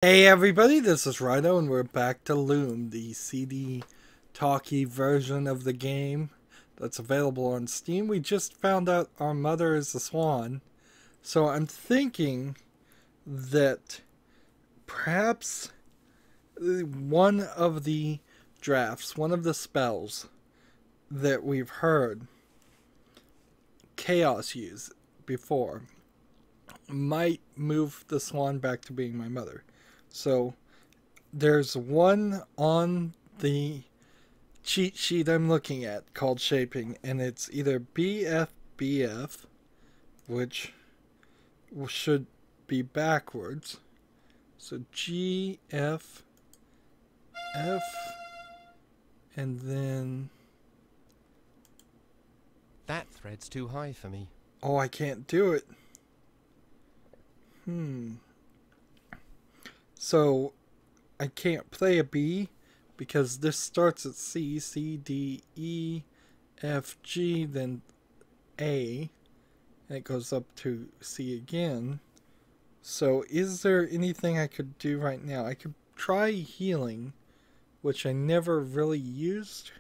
Hey everybody, this is Rydo and we're back to Loom, the CD talkie version of the game that's available on Steam. We just found out our mother is a swan, so I'm thinking that perhaps one of the drafts, one of the spells that we've heard Chaos use before might move the swan back to being my mother. So there's one on the cheat sheet I'm looking at called shaping, and it's either BFBF, which should be backwards. So GFF, and then... That thread's too high for me. Oh, I can't do it. So I can't play a B because this starts at C, C, D, E, F, G, then A, and it goes up to C again. So is there anything I could do right now? I could try healing, which I never really used.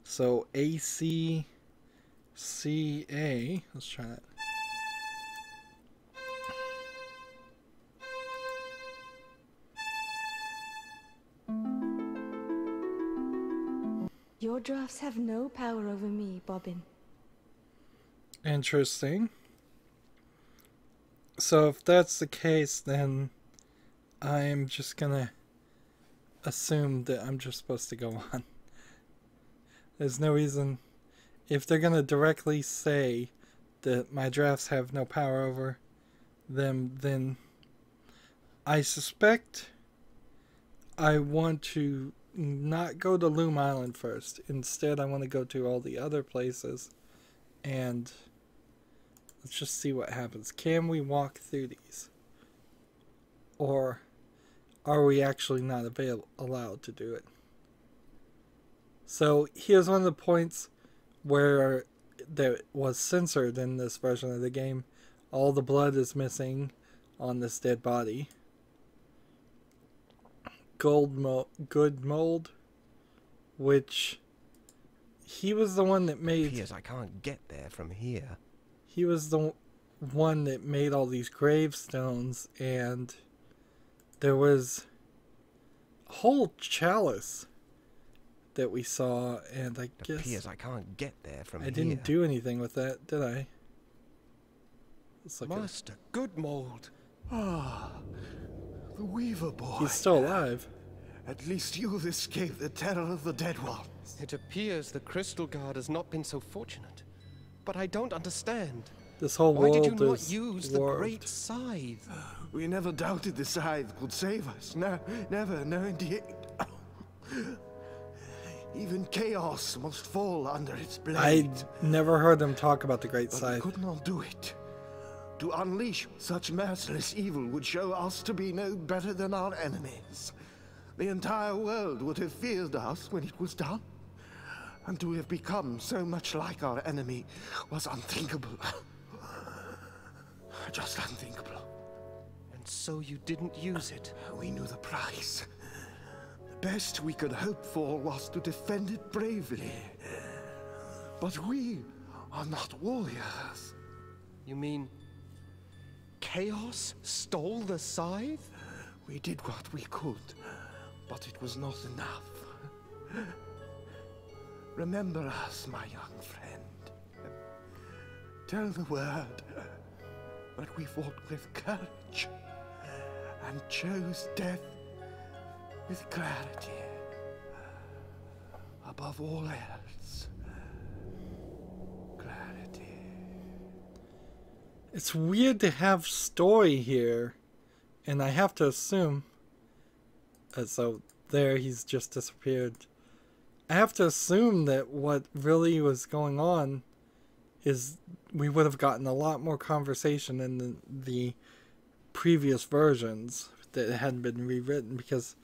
So A, C, C, A. Let's try that. Your drafts have no power over me, Bobbin. Interesting. So if that's the case, then I'm just gonna assume that I'm just supposed to go on. There's no reason. If they're gonna directly say that my drafts have no power over them, then I suspect I want to not go to Loom Island first. Instead, I want to go to all the other places, and let's just see what happens. Can we walk through these? Or are we actually not allowed to do it? So here's one of the points where that was censored in this version of the game. All the blood is missing on this dead body. Good mold, which he was the one that made. Appears I can't get there from here. He was the one that made all these gravestones, and there was a whole chalice that we saw, and I guess Appears I can't get there from I here. didn't do anything with that, did I? Let's look Master, good mold. Ah, the Weaver boy. He's still alive. At least you've escaped the terror of the dead ones. It appears the Crystal Guard has not been so fortunate. But I don't understand. This whole Why world did you not is use warped. the Great Scythe? We never doubted the scythe could save us. No, never, no indeed. Even chaos must fall under its blade. I never heard them talk about the Great But we Scythe. could not do it. To unleash such merciless evil would show us to be no better than our enemies. The entire world would have feared us when it was done. And to have become so much like our enemy was unthinkable. Just unthinkable. And so you didn't use it. We knew the price. The best we could hope for was to defend it bravely. But we are not warriors. You mean Chaos stole the scythe? We did what we could, but it was not enough. Remember us, my young friend. Tell the word that we fought with courage and chose death with clarity. Above all else, clarity. It's weird to have story here, and I have to assume. So there, he's just disappeared. I have to assume that what really was going on is we would have gotten a lot more conversation in the previous versions that hadn't been rewritten, because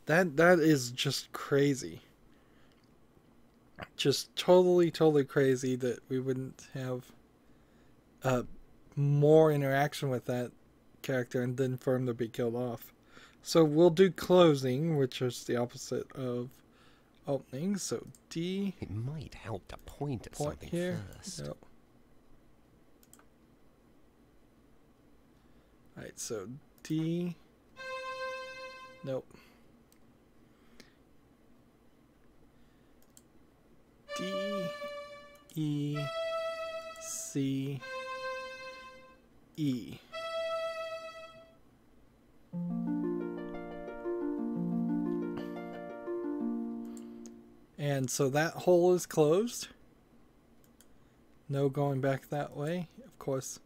that is just crazy. Just totally crazy that we wouldn't have more interaction with that character and then for him to be killed off. So we'll do closing, which is the opposite of opening. So D. It might help to point at something here. first. Yep. Alright, so D. Nope. D, E, C, E. And so that hole is closed. No going back that way. Of course,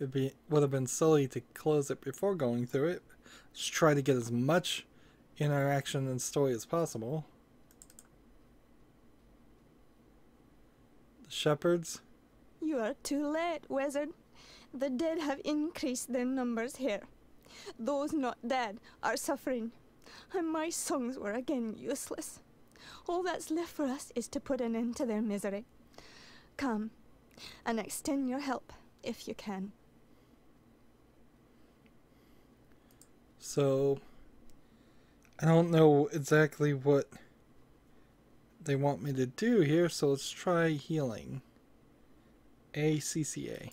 would have been silly to close it before going through it. Just try to get as much interaction and story as possible. The shepherds. You are too late, wizard. The dead have increased their numbers here. Those not dead are suffering, and my songs were again useless. All that's left for us is to put an end to their misery. Come, and extend your help, if you can. So, I don't know exactly what they want me to do here, so let's try healing. ACCA.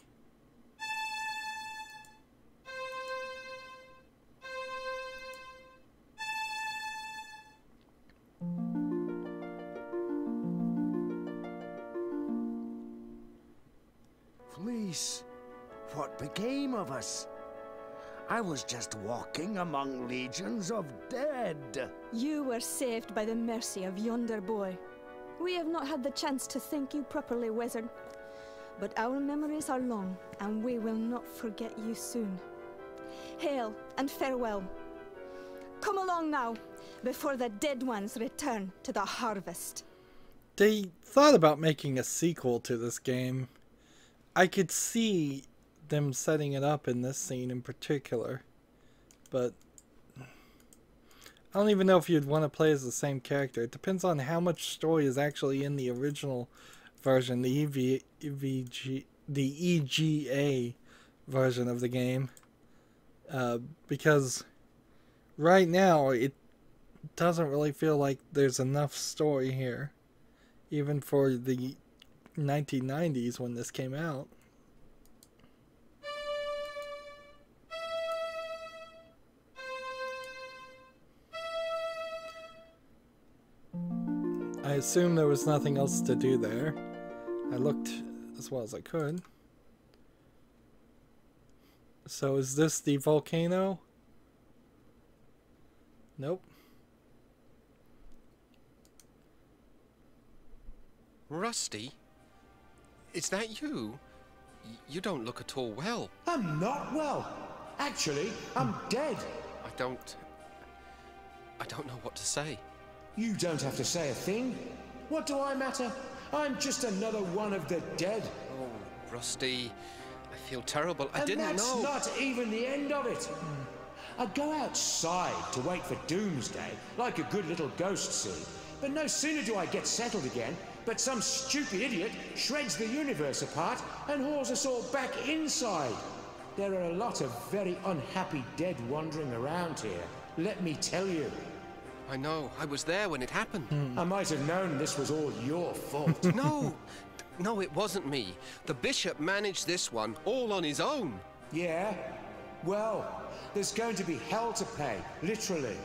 Fleece, what became of us? I was just walking among legions of dead. You were saved by the mercy of yonder boy. We have not had the chance to thank you properly, wizard. But our memories are long, and we will not forget you soon. Hail and farewell. Come along now, before the dead ones return to the harvest. They thought about making a sequel to this game. I could see them setting it up in this scene in particular, but I don't even know if you'd want to play as the same character. It depends on how much story is actually in the original version, the EGA version of the game, because right now it doesn't really feel like there's enough story here, even for the 1990s when this came out. I assume there was nothing else to do there. I looked as well as I could. So is this the volcano? Nope. Rusty? Is that you? You don't look at all well. I'm not well. Actually, I'm dead. I don't know what to say. You don't have to say a thing. What do I matter? I'm just another one of the dead. Oh, Rusty, I feel terrible. I didn't know. And that's not even the end of it. I'd go outside to wait for doomsday, like a good little ghost scene. But no sooner do I get settled again, but some stupid idiot shreds the universe apart and hauls us all back inside. There are a lot of very unhappy dead wandering around here, let me tell you. I know. I was there when it happened. I might have known this was all your fault. No, it wasn't me. The bishop managed this one all on his own. Yeah? Well, there's going to be hell to pay, literally.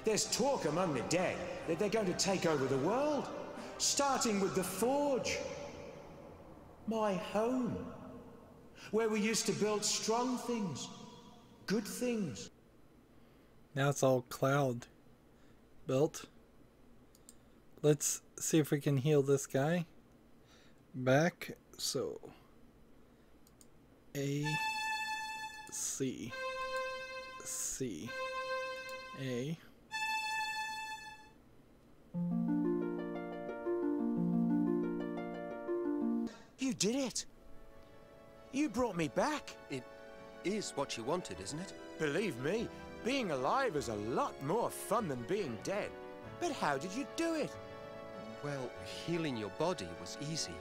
There's talk among the dead that they're going to take over the world, starting with the Forge. My home. Where we used to build strong things, good things. Now it's all cloud built. Let's see if we can heal this guy back. So A, C, C, A. You did it. You brought me back. It is what you wanted, isn't it? Believe me, being alive is a lot more fun than being dead. But how did you do it? Well, healing your body was easy.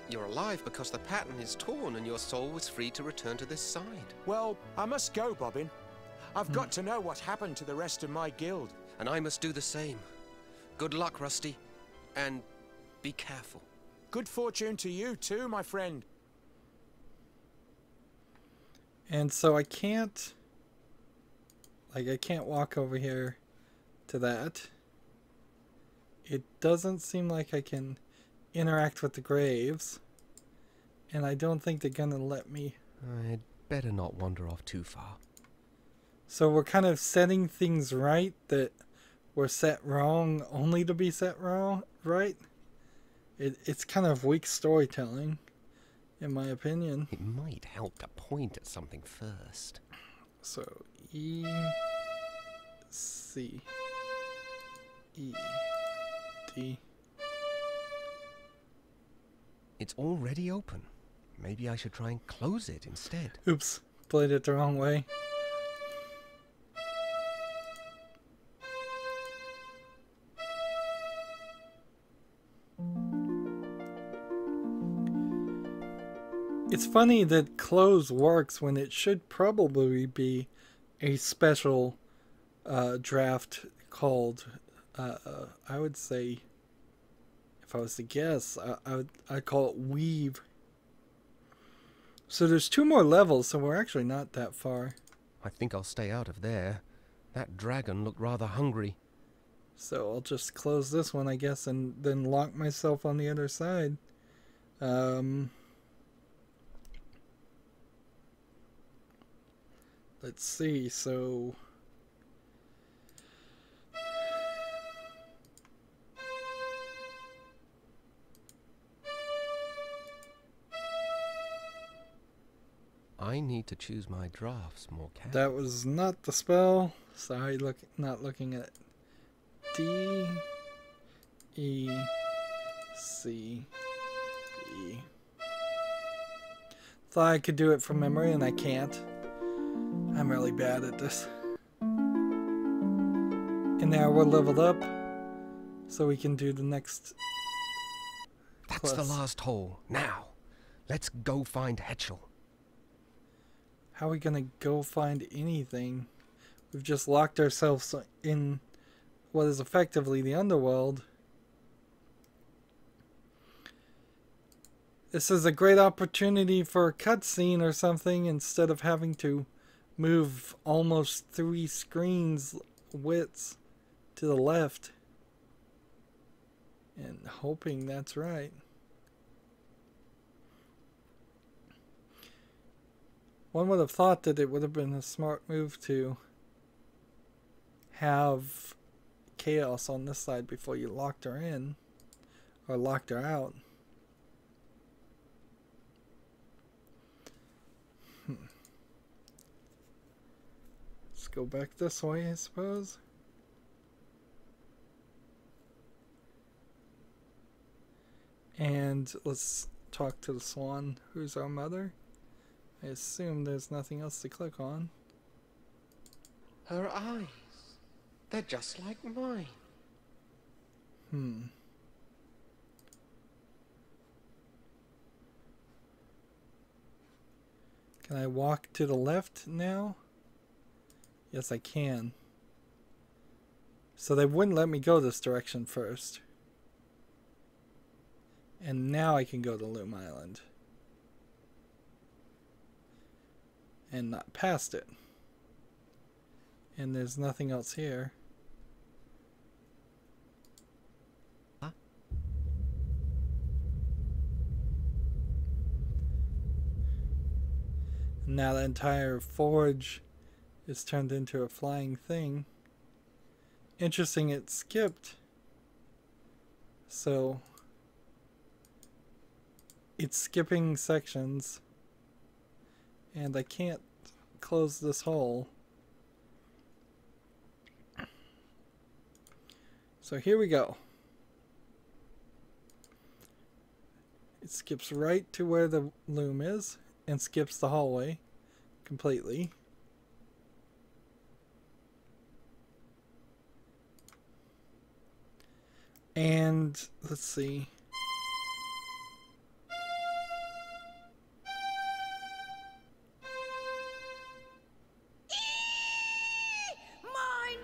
You're alive because the pattern is torn and your soul was free to return to this side. Well, I must go, Bobbin. I've got to know what happened to the rest of my guild. And I must do the same. Good luck, Rusty. And be careful. Good fortune to you too, my friend. And so I can't walk over here to that. It doesn't seem like I can interact with the graves. And I don't think they're gonna let me. I'd better not wander off too far. So we're kind of setting things right that were set wrong only to be set wrong, right? It's kind of weak storytelling, in my opinion. It might help to point at something first. So, E, C, E, D. It's already open. Maybe I should try and close it instead. Oops, played it the wrong way. It's funny that close works when it should probably be a special draft called, I would say, if I was to guess, I'd call it weave. So there's 2 more levels, so we're actually not that far. I think I'll stay out of there. That dragon looked rather hungry. So I'll just close this one, I guess, and then lock myself on the other side. Let's see, so... I need to choose my drafts more carefully. That was not the spell. Sorry, not looking at D, E, C, E. Thought I could do it from memory, and I can't. I'm really bad at this. And now we're leveled up, so we can do the next That's quest. the last hole. Now, let's go find Hetchel. How are we gonna go find anything? We've just locked ourselves in what is effectively the underworld. This is a great opportunity for a cutscene or something instead of having to move almost 3 screens widths to the left. And hoping that's right. One would have thought that it would have been a smart move to have chaos on this side before you locked her in. Or locked her out. Let's go back this way, I suppose. And let's talk to the swan, who's our mother. I assume there's nothing else to click on. Her eyes. They're just like mine. Can I walk to the left now? Yes, I can. So they wouldn't let me go this direction first. And now I can go to Loom Island. And not past it. And there's nothing else here. Huh? Now the entire forge is turned into a flying thing. Interesting, it skipped. So it's skipping sections. And I can't close this hole. So here we go. It skips right to where the loom is and skips the hallway completely. And let's see.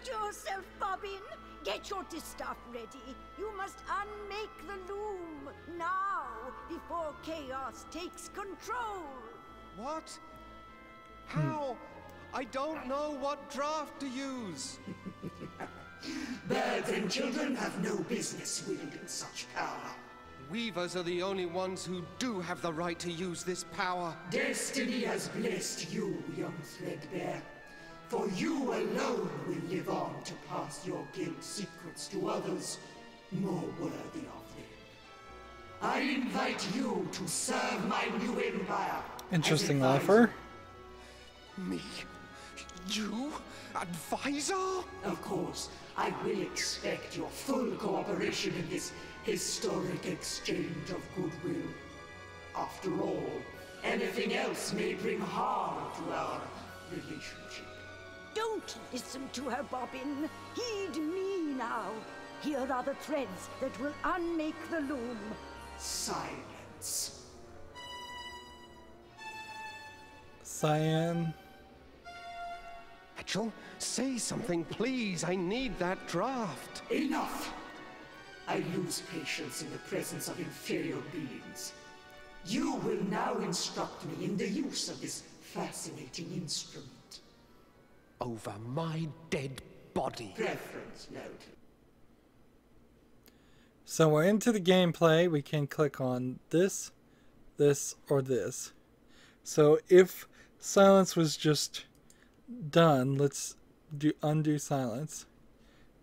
yourself, Bobbin. Get your distaff ready. You must unmake the loom now, before chaos takes control. What? How? I don't know what draft to use. Birds and children have no business wielding such power. Weavers are the only ones who do have the right to use this power. Destiny has blessed you, young threadbare. For you alone will live on to pass your guild secrets to others more worthy of them. I invite you to serve my new empire. Interesting offer. Me? You? Advisor? Of course, I will expect your full cooperation in this historic exchange of goodwill. After all, anything else may bring harm to our relationship. Don't listen to her, Bobbin. Heed me now. Here are the threads that will unmake the loom. Silence. Cyan. Mitchell, say something, please. I need that draft. Enough! I lose patience in the presence of inferior beings. You will now instruct me in the use of this fascinating instrument. Over my dead body. Preference noted. So we're into the gameplay. We can click on this, this, or this. So if silence was just done, let's undo silence,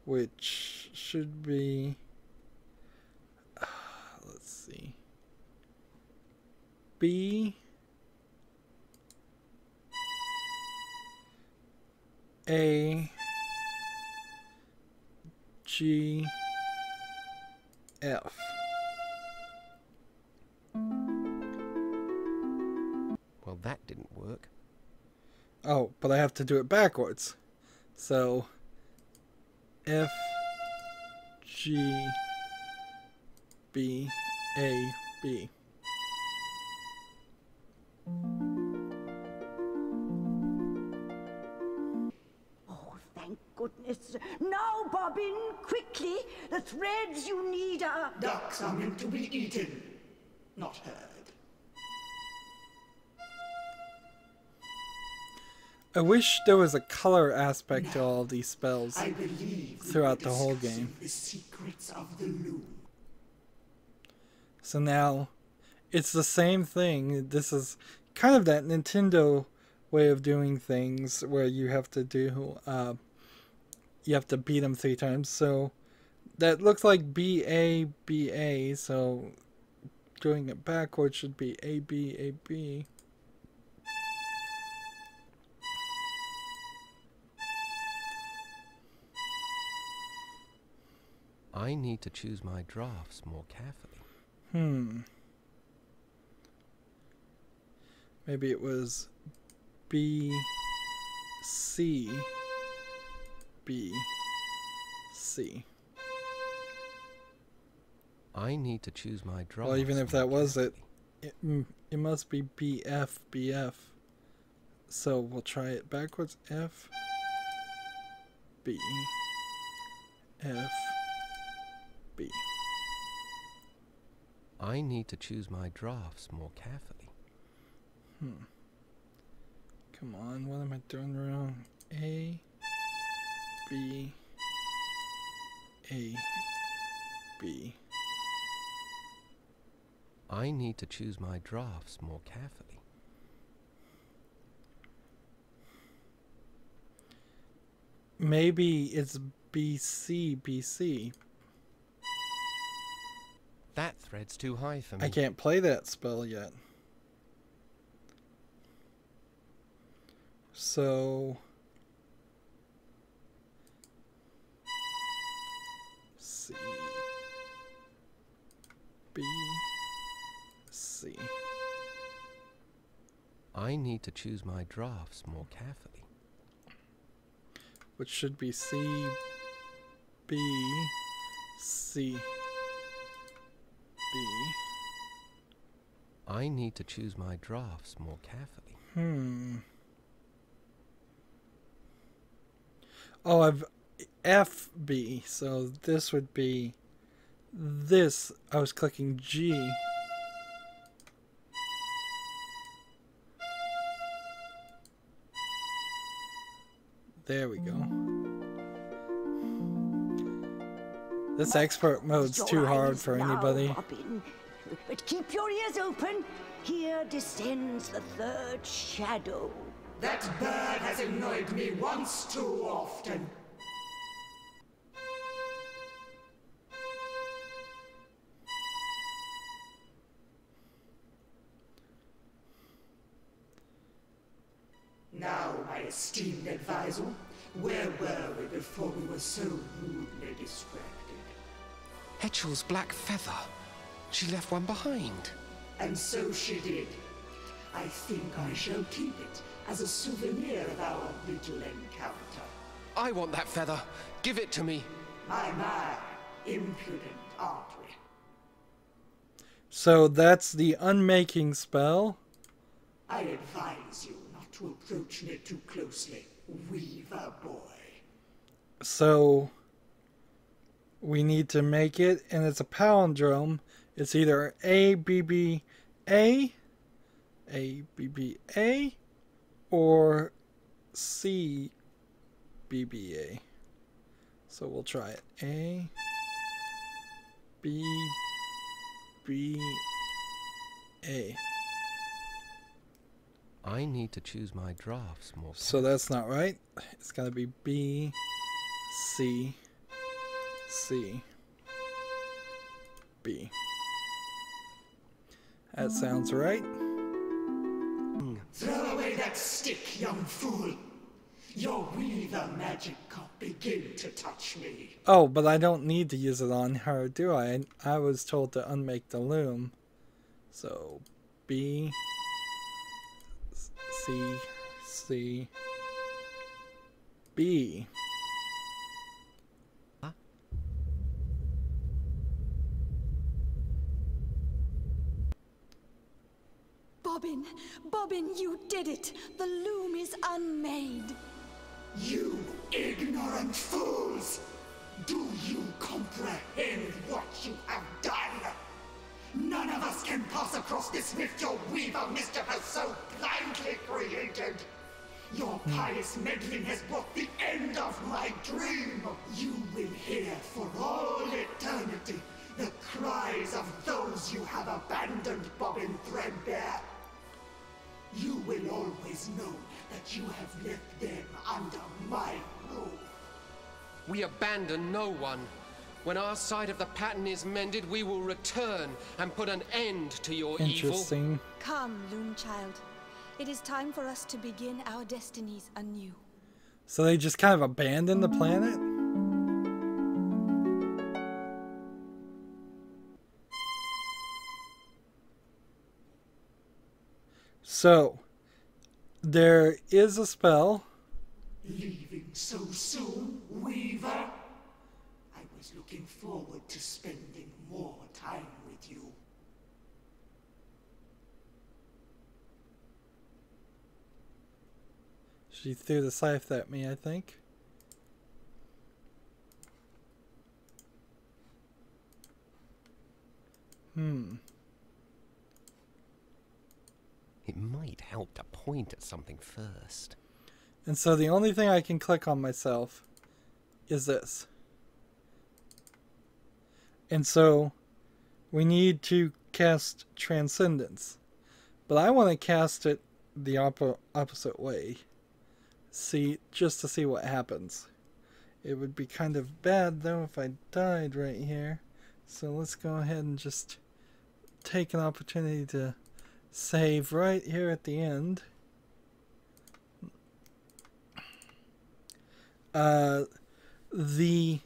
which should be, let's see, B A G F. Well, that didn't work. Oh, but I have to do it backwards. So F G B A B. Oh, thank goodness. Now, Bobbin, quickly. The threads you need are... Ducks are meant to be eaten, not heard. I wish there was a color aspect to all these spells I believe throughout the whole game. The secrets of the loom. So now it's the same thing. This is kind of that Nintendo way of doing things where you have to do you have to beat them 3 times. So that looks like B A B A, so doing it backwards should be A B A B. I need to choose my drafts more carefully. Maybe it was B C B C. I need to choose my drafts. Well, even if more that was it, carefully. it must be B F B F. So we'll try it backwards. F B F B. I need to choose my drafts more carefully. Come on, what am I doing wrong? A B A B. I need to choose my drafts more carefully. Maybe it's BC BC. That thread's too high for me. I can't play that spell yet. So C B C. I need to choose my drafts more carefully. Which should be C B C B. I need to choose my drafts more carefully. Oh, FB. So this would be this. I was clicking G. There we go. This expert mode's too hard for anybody. Bobbin. But keep your ears open. Here descends the third shadow. That bird has annoyed me once too often. Now, my esteemed advisor, where were we before we were so rudely distracted? Hetchel's black feather. She left one behind. And so she did. I think I shall keep it as a souvenir of our little encounter. I want that feather. Give it to me. My, impudent, aren't we? So that's the unmaking spell. I advise you not to approach me too closely, Weaver boy. So we need to make it, and it's a palindrome. It's either ABBA, ABBA, or CBBA. So we'll try it. ABBA. I need to choose my drafts more. So that's not right. It's gotta be B, C, C, B. That sounds right. Throw away that stick, young fool. Your Weaver magic can't begin to touch me. Oh, but I don't need to use it on her, do I? I was told to unmake the loom. So, B, C, C, B. Huh? Bobbin, you did it! The loom is unmade! You ignorant fools! Do you comprehend what you have done? None of us can pass across this rift your Weaver mischief has so blindly created. Your pious meddling has brought the end of my dream. You will hear for all eternity the cries of those you have abandoned, Bobbin Threadbare. You will always know that you have left them under my rule. We abandon no one. When our side of the pattern is mended, we will return and put an end to your evil. Interesting. Come, Loom Child. It is time for us to begin our destinies anew. So they just kind of abandoned the planet? So, there is a spell. Leaving so soon, Weaver? I was looking forward to spending more time with you. She threw the scythe at me, I think. It might help to point at something first. And so the only thing I can click on myself is this. And so we need to cast Transcendence. But I want to cast it the opposite way. Just to see what happens. It would be kind of bad though if I died right here. So let's go ahead and just take an opportunity to save right here at the end. The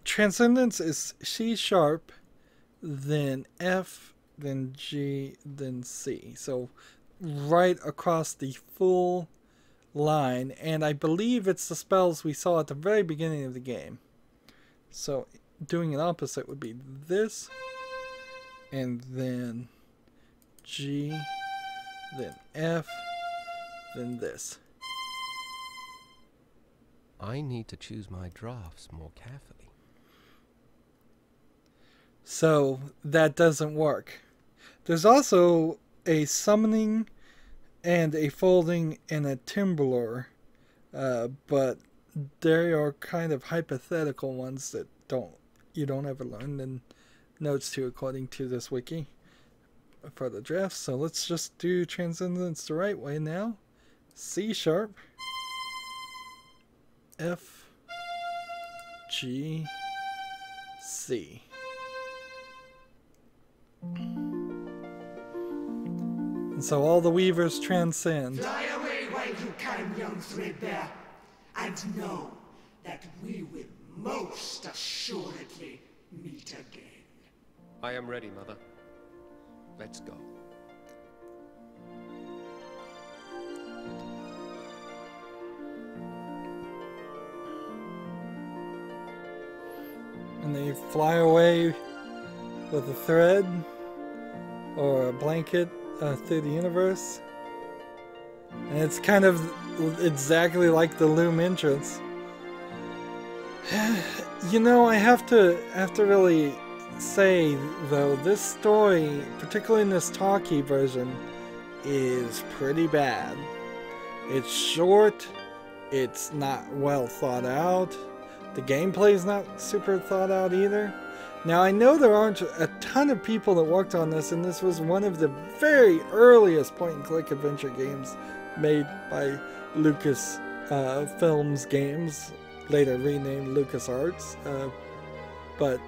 Transcendence is C sharp, then F, then G, then C. So right across the full line, and I believe it's the spells we saw at the very beginning of the game. So doing an opposite would be this, and then G, then F, then this. I need to choose my drafts more carefully. So that doesn't work. There's also a summoning and a folding and a timbrelor, but they are kind of hypothetical ones that you don't ever learn in notes to, according to this wiki for the draft. So let's just do transcendence the right way now. C sharp, F, G, C. And so all the weavers transcend. Fly away while you can, young threadbare, and know that we will most assuredly meet again. I am ready, Mother. Let's go. And they fly away with a thread or a blanket through the universe. And it's kind of exactly like the Loom entrance. You know, I have to really say, though, this story, particularly in this talkie version, is pretty bad. It's short, it's not well thought out, the gameplay is not super thought out either. Now, I know there aren't a ton of people that worked on this, and this was one of the very earliest point-and-click adventure games made by Lucas Films Games, later renamed LucasArts. But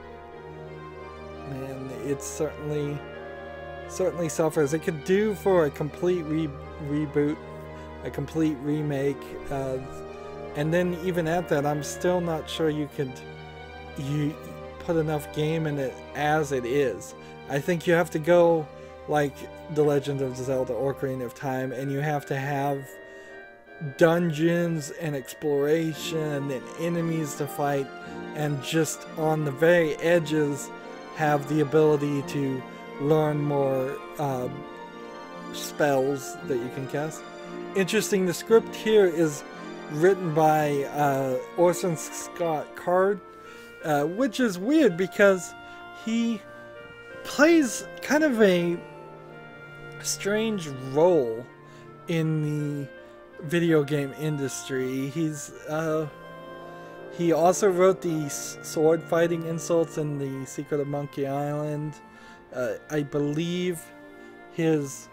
man, it certainly suffers. It could do for a complete reboot, a complete remake, and then even at that, I'm still not sure you put enough game in it as it is. I think you have to go like The Legend of Zelda Ocarina of Time, and you have to have dungeons and exploration and enemies to fight, and just on the very edges have the ability to learn more spells that you can cast. Interesting, the script here is written by Orson Scott Card, which is weird because he plays kind of a strange role in the video game industry. He also wrote the sword fighting insults in The Secret of Monkey Island. I believe his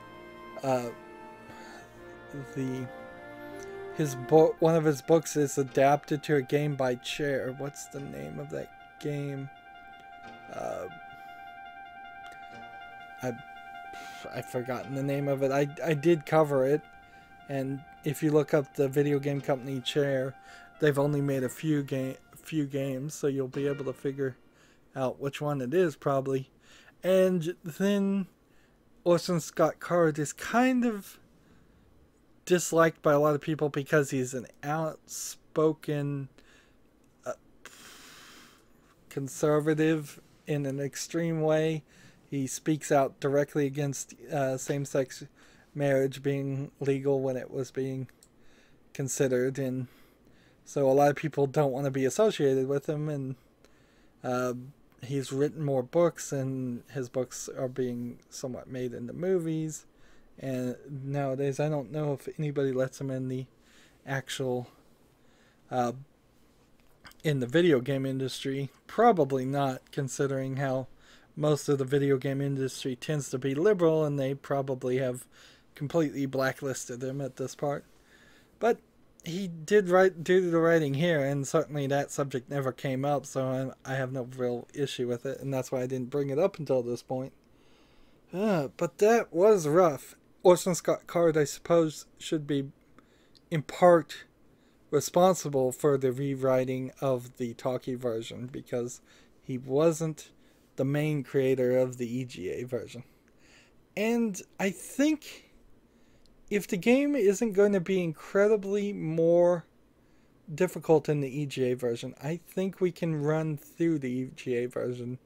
book, one of his books, is adapted to a game by Chair. What's the name of that game? I've forgotten the name of it. I did cover it, and if you look up the video game company Chair, they've only made a few games, so you'll be able to figure out which one it is probably. And then Orson Scott Card is kind of disliked by a lot of people because he's an outspoken conservative in an extreme way. He speaks out directly against same-sex marriage being legal when it was being considered, and so a lot of people don't want to be associated with him. And he's written more books, and his books are being somewhat made into movies. And nowadays, I don't know if anybody lets him in the actual in the video game industry. Probably not, considering how most of the video game industry tends to be liberal, and they probably have completely blacklisted him at this part. But he did do the writing here, and certainly that subject never came up, so I have no real issue with it, and that's why I didn't bring it up until this point. But that was rough. Orson Scott Card, I suppose, should be in part responsible for the rewriting of the talkie version, because he wasn't the main creator of the EGA version. And I think if the game isn't going to be incredibly more difficult in the EGA version, I think we can run through the EGA version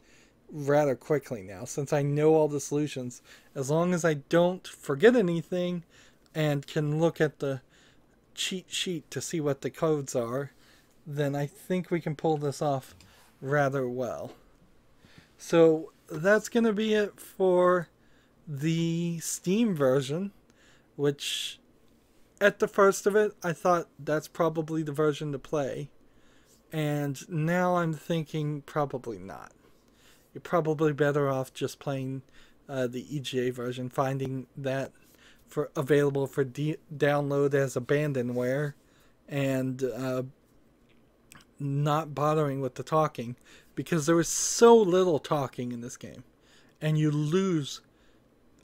rather quickly now, since I know all the solutions. As long as I don't forget anything and can look at the cheat sheet to see what the codes are, then I think we can pull this off rather well. So that's going to be it for the Steam version, which at the first of it, I thought that's probably the version to play. And now I'm thinking probably not. You're probably better off just playing the EGA version, finding that available for download as abandonware, and not bothering with the talking, because there was so little talking in this game, and you lose,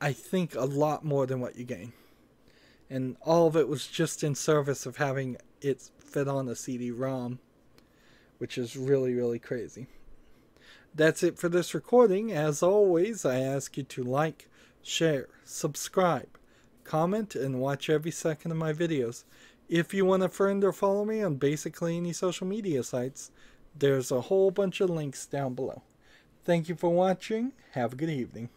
I think, a lot more than what you gain. And all of it was just in service of having it fit on a CD-ROM, which is really, really crazy. That's it for this recording. As always, I ask you to like, share, subscribe, comment, and watch every second of my videos. If you want to friend or follow me on basically any social media sites, there's a whole bunch of links down below. Thank you for watching. Have a good evening.